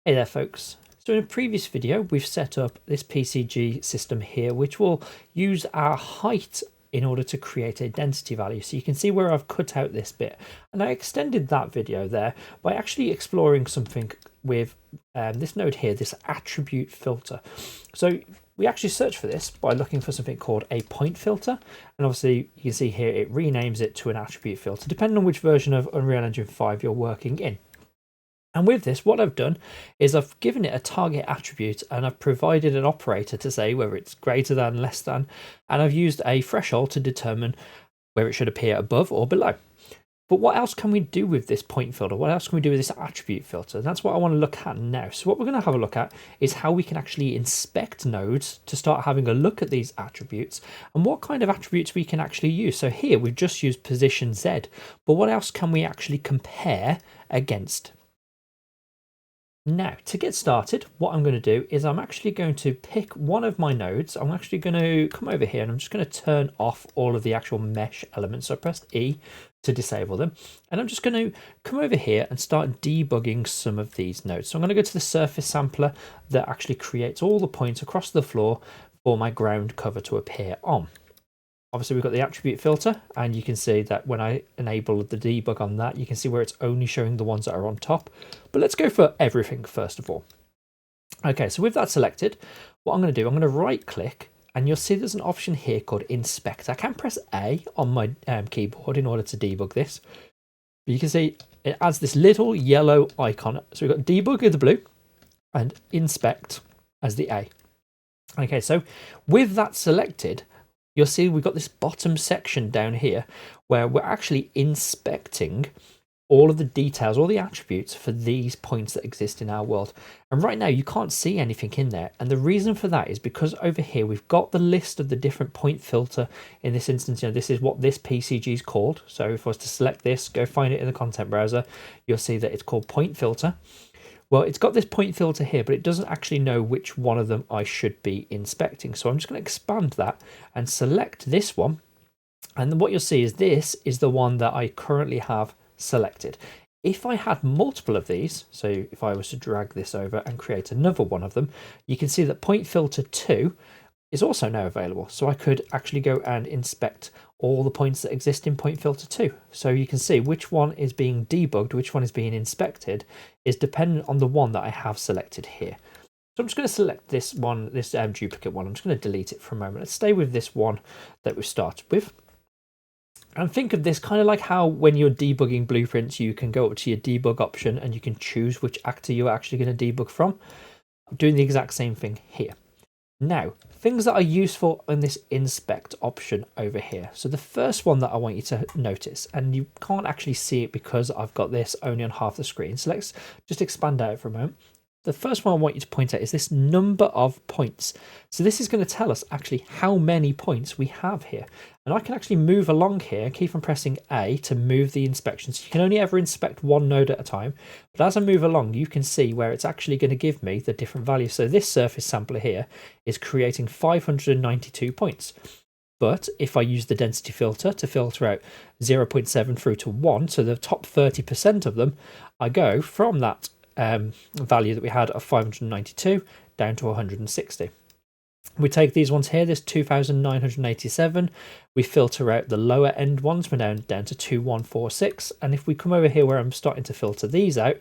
Hey there folks. So in a previous video we've set up this PCG system here which will use our height in order to create a density value. So you can see where I've cut out this bit, and I extended that video there by actually exploring something with this node here, this attribute filter. So we actually search for this by looking for something called a point filter, and obviously you can see here it renames it to an attribute filter depending on which version of Unreal Engine 5 you're working in. And with this, what I've done is I've given it a target attribute and I've provided an operator to say whether it's greater than, less than, and I've used a threshold to determine where it should appear above or below. But what else can we do with this point filter? What else can we do with this attribute filter? And that's what I want to look at now. So what we're going to have a look at is how we can actually inspect nodes to start having a look at these attributes and what kind of attributes we can actually use. So here we've just used position Z, but what else can we actually compare against? Now, to get started, what I'm going to do is I'm actually going to pick one of my nodes. I'm actually going to come over here and I'm just going to turn off all of the actual mesh elements. So I pressed E to disable them. And I'm just going to come over here and start debugging some of these nodes. So I'm going to go to the surface sampler that actually creates all the points across the floor for my ground cover to appear on. Obviously, we've got the attribute filter, and you can see that when I enable the debug on that, you can see where it's only showing the ones that are on top. But let's go for everything first of all. Okay, so with that selected, what I'm going to do, I'm going to right click, and you'll see there's an option here called inspect. I can press A on my keyboard in order to debug this. But you can see it adds this little yellow icon. So we've got debug with the blue and inspect as the A. Okay, so with that selected, you'll see we've got this bottom section down here where we're actually inspecting all of the details, all the attributes for these points that exist in our world. And right now you can't see anything in there. And the reason for that is because over here we've got the list of the different point filter. In this instance, this is what this PCG is called. So if I was to select this, go find it in the content browser, you'll see that it's called point filter. Well, it's got this point filter here, but it doesn't actually know which one of them I should be inspecting. So I'm just going to expand that and select this one. And then what you'll see is this is the one that I currently have selected. If I had multiple of these, so if I was to drag this over and create another one of them, you can see that point filter 2 is also now available. So I could actually go and inspect all the points that exist in point filter 2. So you can see which one is being debugged, which one is being inspected, is dependent on the one that I have selected here. So I'm just going to select this one, this duplicate one. I'm just going to delete it for a moment. Let's stay with this one that we started with. And think of this kind of like how when you're debugging blueprints, you can go up to your debug option and you can choose which actor you're actually going to debug from. I'm doing the exact same thing here. Now, things that are useful in this inspect option over here. So the first one that I want you to notice, and you can't actually see it because I've got this only on half the screen. So let's just expand out for a moment. The first one I want you to point out is this number of points. So this is going to tell us actually how many points we have here. And I can actually move along here and keep on pressing A to move the inspection. So you can only ever inspect one node at a time. But as I move along, you can see where it's actually going to give me the different values. So this surface sampler here is creating 592 points. But if I use the density filter to filter out 0.7 through to 1, so the top 30% of them, I go from that value that we had of 592 down to 160. We take these ones here, this 2,987, we filter out the lower end ones, we're down to 2146, and if we come over here where I'm starting to filter these out,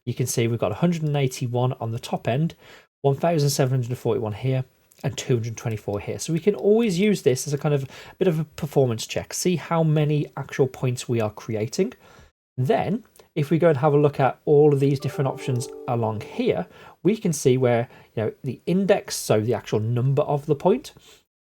you can see we've got 181 on the top end, 1,741 here, and 224 here. So we can always use this as a kind of a bit of a performance check, see how many actual points we are creating. Then if we go and have a look at all of these different options along here, we can see where the index, so the actual number of the point,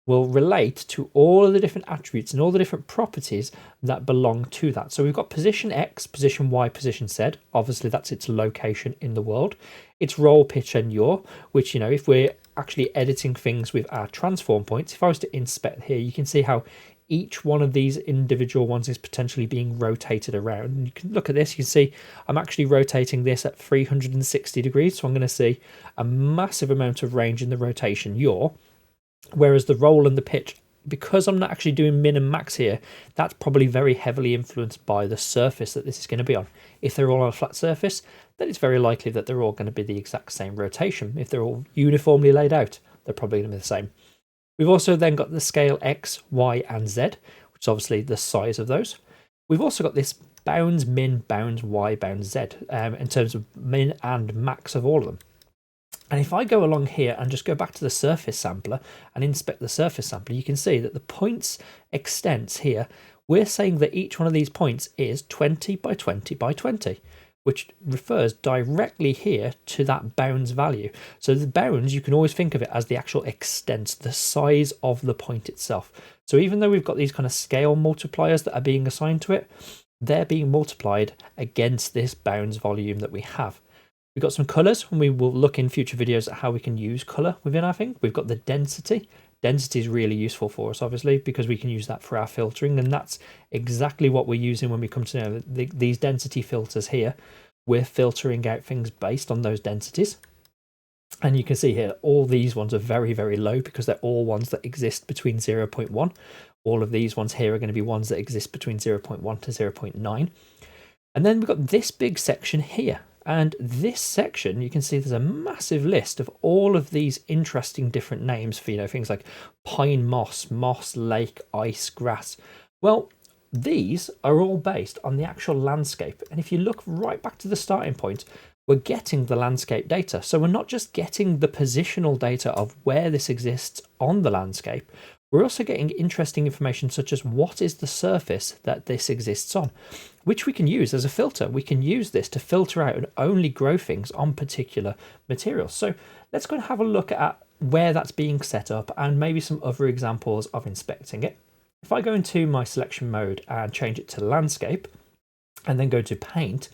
will relate to all of the different attributes and all the different properties that belong to that. So we've got position X, position Y, position Z. Obviously that's its location in the world. Its roll, pitch and yaw, which if we're actually editing things with our transform points, if I was to inspect here, you can see how each one of these individual ones is potentially being rotated around. And you can look at this, you can see I'm actually rotating this at 360 degrees. So I'm going to see a massive amount of range in the rotation yaw, whereas the roll and the pitch because I'm not actually doing min and max here, that's probably very heavily influenced by the surface that this is going to be on. If they're all on a flat surface, then it's very likely that they're all going to be the exact same rotation. If they're all uniformly laid out, they're probably going to be the same. We've also then got the scale X, Y, and Z, which is obviously the size of those. We've also got this bounds min, bounds Y, bounds Z, in terms of min and max of all of them. And if I go along here and just go back to the surface sampler and inspect the surface sampler, you can see that the points extents here, we're saying that each one of these points is 20 by 20 by 20, which refers directly here to that bounds value. So the bounds, you can always think of it as the actual extent, the size of the point itself. So even though we've got these kind of scale multipliers that are being assigned to it, they're being multiplied against this bounds volume that we have. We've got some colours, and we will look in future videos at how we can use colour within our thing. We've got the density. Density is really useful for us, obviously, because we can use that for our filtering, and that's exactly what we're using when we come to know these density filters here. We're filtering out things based on those densities. And you can see here, all these ones are very, very low because they're all ones that exist between 0.1. All of these ones here are going to be ones that exist between 0.1 to 0.9. And then we've got this big section here. And this section, you can see there's a massive list of all of these interesting different names for, things like pine moss, moss, lake, ice, grass. Well, these are all based on the actual landscape. And if you look right back to the starting point, we're getting the landscape data. So we're not just getting the positional data of where this exists on the landscape. We're also getting interesting information such as what is the surface that this exists on, which we can use as a filter. We can use this to filter out and only grow things on particular materials. So let's go and have a look at where that's being set up and maybe some other examples of inspecting it. If I go into my selection mode and change it to landscape and then go to paint,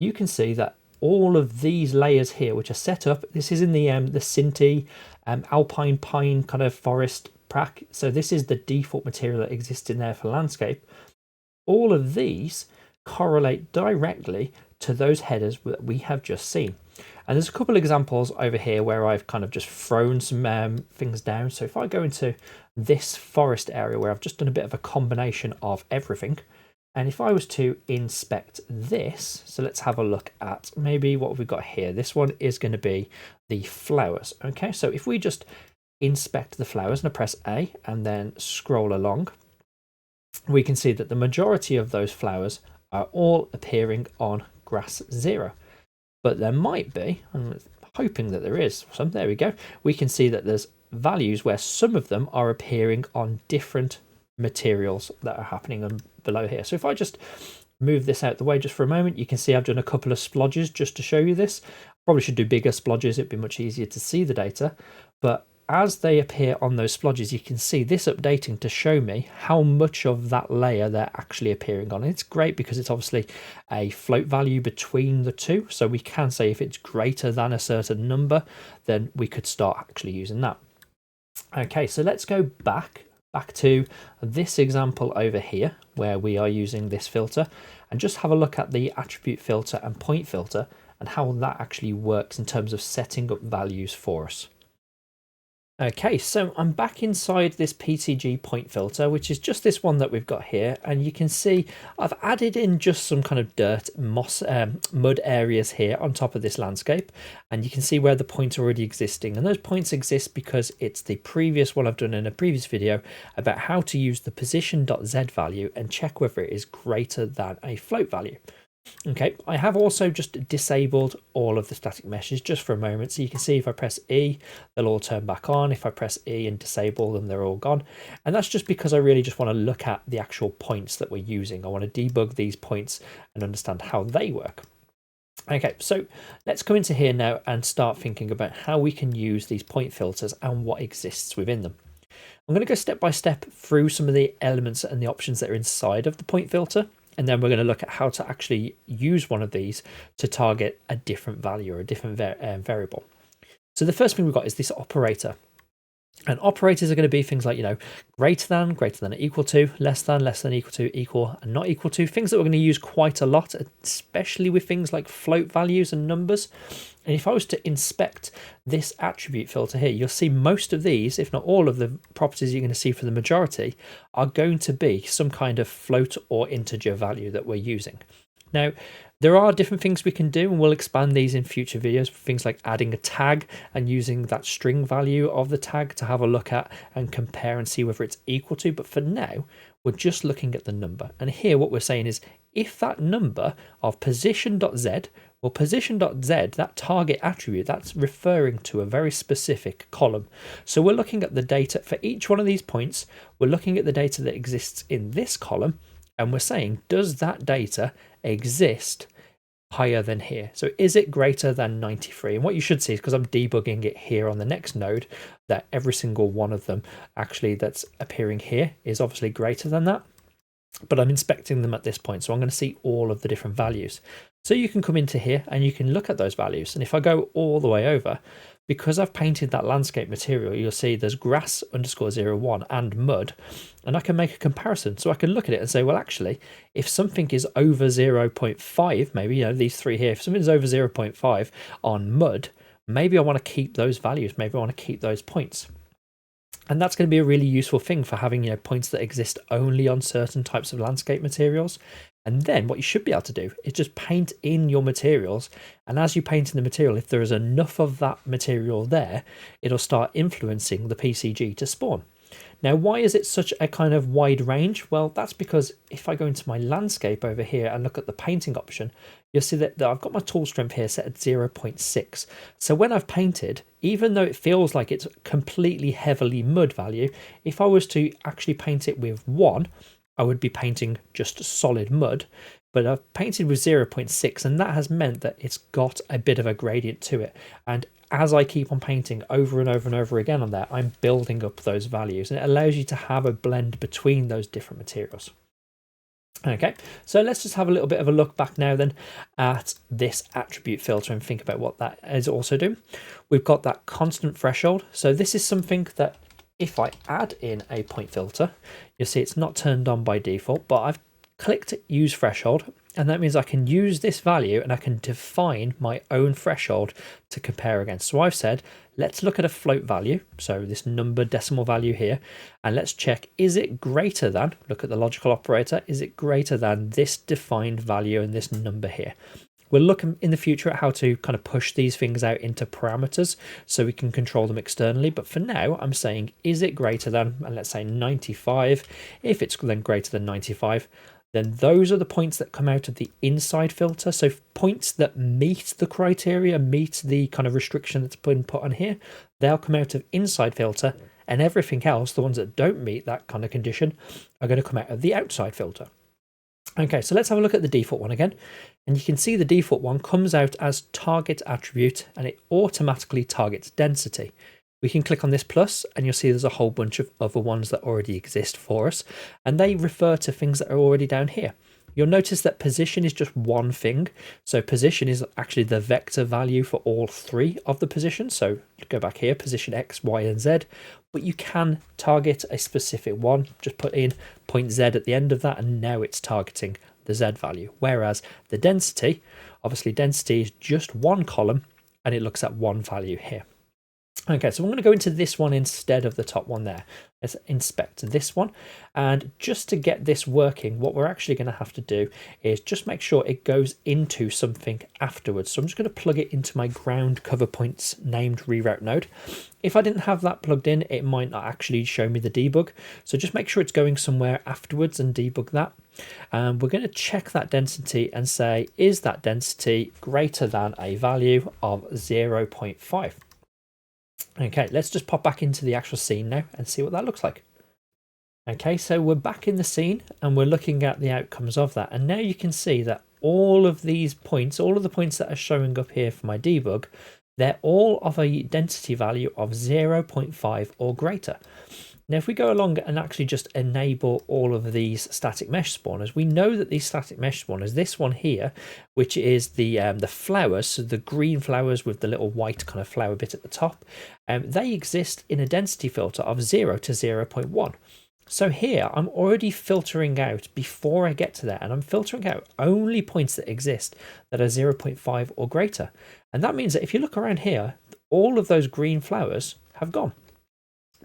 you can see that all of these layers here, which are set up, this is in the Synty alpine pine kind of forest prac. So this is the default material that exists in there for landscape. All of these correlate directly to those headers that we have just seen. And there's a couple of examples over here where I've kind of just thrown some things down. So if I go into this forest area where I've just done a bit of a combination of everything, and if I was to inspect this, so let's have a look at maybe what we've got here. This one is going to be the flowers. Okay, so if we just inspect the flowers and I press A and then scroll along, we can see that the majority of those flowers are all appearing on grass 0. But there might be, I'm hoping that there is some, there we go. We can see that there's values where some of them are appearing on different materials that are happening below here. So if I just move this out the way just for a moment, you can see I've done a couple of splodges just to show you this. Probably should do bigger splodges, it'd be much easier to see the data. But as they appear on those splodges, you can see this updating to show me how much of that layer they're actually appearing on. And it's great because it's obviously a float value between the two. So we can say if it's greater than a certain number, then we could start actually using that. Okay, so let's go back to this example over here where we are using this filter and just have a look at the attribute filter and point filter and how that actually works in terms of setting up values for us. Okay, so I'm back inside this PCG point filter, which is just this one that we've got here. And you can see I've added in just some kind of dirt, moss, mud areas here on top of this landscape. And you can see where the points are already existing. And those points exist because it's the previous one I've done in a previous video about how to use the position.z value and check whether it is greater than a float value. Okay, I have also just disabled all of the static meshes just for a moment. So you can see if I press E, they'll all turn back on. If I press E and disable them, they're all gone. And that's just because I really just want to look at the actual points that we're using. I want to debug these points and understand how they work. Okay, so let's come into here now and start thinking about how we can use these point filters and what exists within them. I'm going to go step by step through some of the elements and the options that are inside of the point filter. And then we're going to look at how to actually use one of these to target a different value or a different variable. So the first thing we've got is this operator. And operators are going to be things like, greater than or equal to, less than equal to, equal and not equal to, things that we're going to use quite a lot, especially with things like float values and numbers. And if I was to inspect this attribute filter here, you'll see most of these, if not all of the properties you're going to see for the majority, are going to be some kind of float or integer value that we're using. Now, there are different things we can do, and we'll expand these in future videos, things like adding a tag and using that string value of the tag to have a look at and compare and see whether it's equal to. But for now, we're just looking at the number. And here what we're saying is if that number of position.z, well, position.z, that target attribute, that's referring to a very specific column. So we're looking at the data for each one of these points. We're looking at the data that exists in this column, and we're saying, does that data exist higher than here? So is it greater than 93? And what you should see is, because I'm debugging it here on the next node, that every single one of them actually that's appearing here is obviously greater than that. But I'm inspecting them at this point, so I'm going to see all of the different values. So you can come into here and you can look at those values. And if I go all the way over, because I've painted that landscape material, you'll see there's grass _01 and mud, and I can make a comparison. So I can look at it and say, well, actually, if something is over 0.5, maybe, these three here, if something's over 0.5 on mud, maybe I want to keep those values. Maybe I want to keep those points. And that's going to be a really useful thing for having, points that exist only on certain types of landscape materials. And then what you should be able to do is just paint in your materials. And as you paint in the material, if there is enough of that material there, it'll start influencing the PCG to spawn. Now, why is it such a kind of wide range? Well, that's because if I go into my landscape over here and look at the painting option, you'll see that I've got my tool strength here set at 0.6. So when I've painted, even though it feels like it's completely heavily mud value, if I was to actually paint it with 1, I would be painting just solid mud. But I've painted with 0.6, and that has meant that it's got a bit of a gradient to it. And as I keep on painting over and over and over again on that, I'm building up those values, and it allows you to have a blend between those different materials. Okay, so let's just have a little bit of a look back now then at this attribute filter and think about what that is also doing. We've got that constant threshold. So this is something that if I add in a point filter, you'll see it's not turned on by default, but I've clicked use threshold, and that means I can use this value and I can define my own threshold to compare against. So I've said, let's look at a float value, so this number decimal value here, and let's check, is it greater than, look at the logical operator, is it greater than this defined value and this number here? We'll look in the future at how to kind of push these things out into parameters so we can control them externally. But for now, I'm saying, is it greater than, and let's say 95. If it's then greater than 95, then those are the points that come out of the inside filter. So points that meet the criteria, meet the kind of restriction that's been put on here, they'll come out of inside filter, and everything else, the ones that don't meet that kind of condition, are going to come out of the outside filter. Okay, so let's have a look at the default one again. And you can see the default one comes out as target attribute, and it automatically targets density. We can click on this plus and you'll see there's a whole bunch of other ones that already exist for us, and they refer to things that are already down here. You'll notice that position is just one thing. So position is actually the vector value for all three of the positions. So go back here, position X, Y, and Z, but you can target a specific one. Just put in point Z at the end of that, and now it's targeting the Z value. Whereas the density, obviously density is just one column and it looks at one value here. Okay, so I'm going to go into this one instead of the top one there. Let's inspect this one. And just to get this working, what we're actually going to have to do is just make sure it goes into something afterwards. So I'm just going to plug it into my ground cover points named reroute node. If I didn't have that plugged in, it might not actually show me the debug. So just make sure it's going somewhere afterwards and debug that. And we're going to check that density and say, is that density greater than a value of 0.5? Okay, let's just pop back into the actual scene now and see what that looks like. Okay, so we're back in the scene and we're looking at the outcomes of that. And now you can see that all of these points, all of the points that are showing up here for my debug, they're all of a density value of 0.5 or greater. Now, if we go along and actually just enable all of these static mesh spawners, we know that these static mesh spawners, this one here, which is the flowers, so the green flowers with the little white kind of flower bit at the top, they exist in a density filter of 0 to 0.1. So here I'm already filtering out before I get to there, and I'm filtering out only points that exist that are 0.5 or greater. And that means that if you look around here, all of those green flowers have gone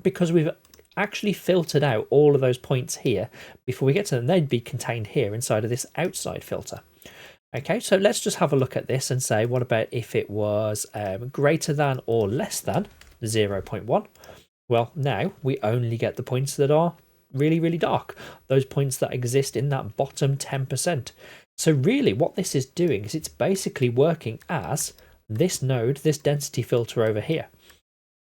because we've actually filtered out all of those points here before we get to them. They'd be contained here inside of this outside filter. Okay, so let's just have a look at this and say, what about if it was greater than or less than 0.1? Well, now we only get the points that are really, really dark, those points that exist in that bottom 10%. So really what this is doing is it's basically working as this node, this density filter over here.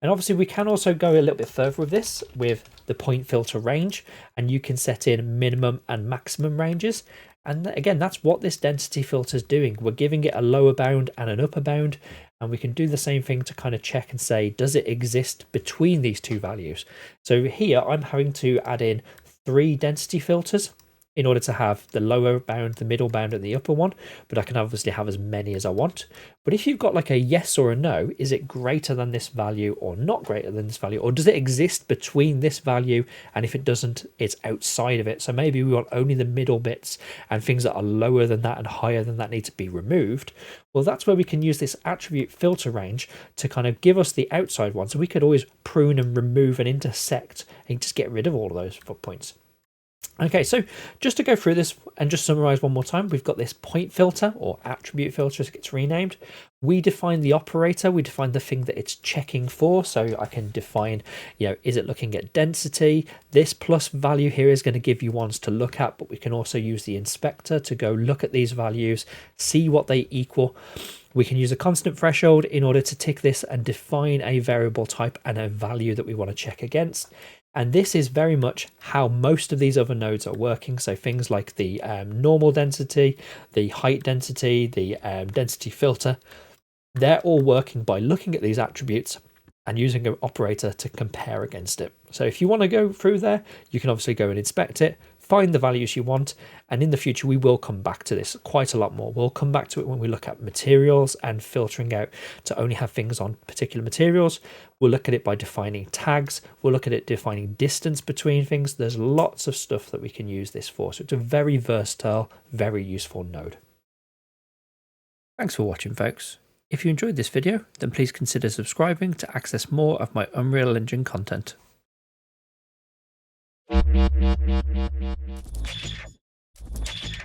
And obviously we can also go a little bit further with this with the point filter range, and you can set in minimum and maximum ranges. And again, that's what this density filter is doing. We're giving it a lower bound and an upper bound, and we can do the same thing to kind of check and say, does it exist between these two values? So here I'm having to add in 3 density filters in order to have the lower bound, the middle bound, and the upper one, but I can obviously have as many as I want. But if you've got like a yes or a no, is it greater than this value or not greater than this value, or does it exist between this value, and if it doesn't, it's outside of it? So maybe we want only the middle bits, and things that are lower than that and higher than that need to be removed. Well, that's where we can use this attribute filter range to kind of give us the outside one, so we could always prune and remove and intersect and just get rid of all of those points. Okay, so just to go through this and just summarize one more time, we've got this point filter or attribute filter as it gets renamed. We define the operator, we define the thing that it's checking for. So I can define, is it looking at density? This plus value here is going to give you ones to look at, but we can also use the inspector to go look at these values, see what they equal. We can use a constant threshold in order to tick this and define a variable type and a value that we want to check against. And this is very much how most of these other nodes are working. So things like the normal density, the height density, the density filter, they're all working by looking at these attributes and using an operator to compare against it. So if you want to go through there, you can obviously go and inspect it, find the values you want, and in the future we will come back to this quite a lot more. We'll come back to it when we look at materials and filtering out to only have things on particular materials. We'll look at it by defining tags. We'll look at it defining distance between things. There's lots of stuff that we can use this for. So it's a very versatile, very useful node. Thanks for watching, folks. If you enjoyed this video, then please consider subscribing to access more of my Unreal Engine content.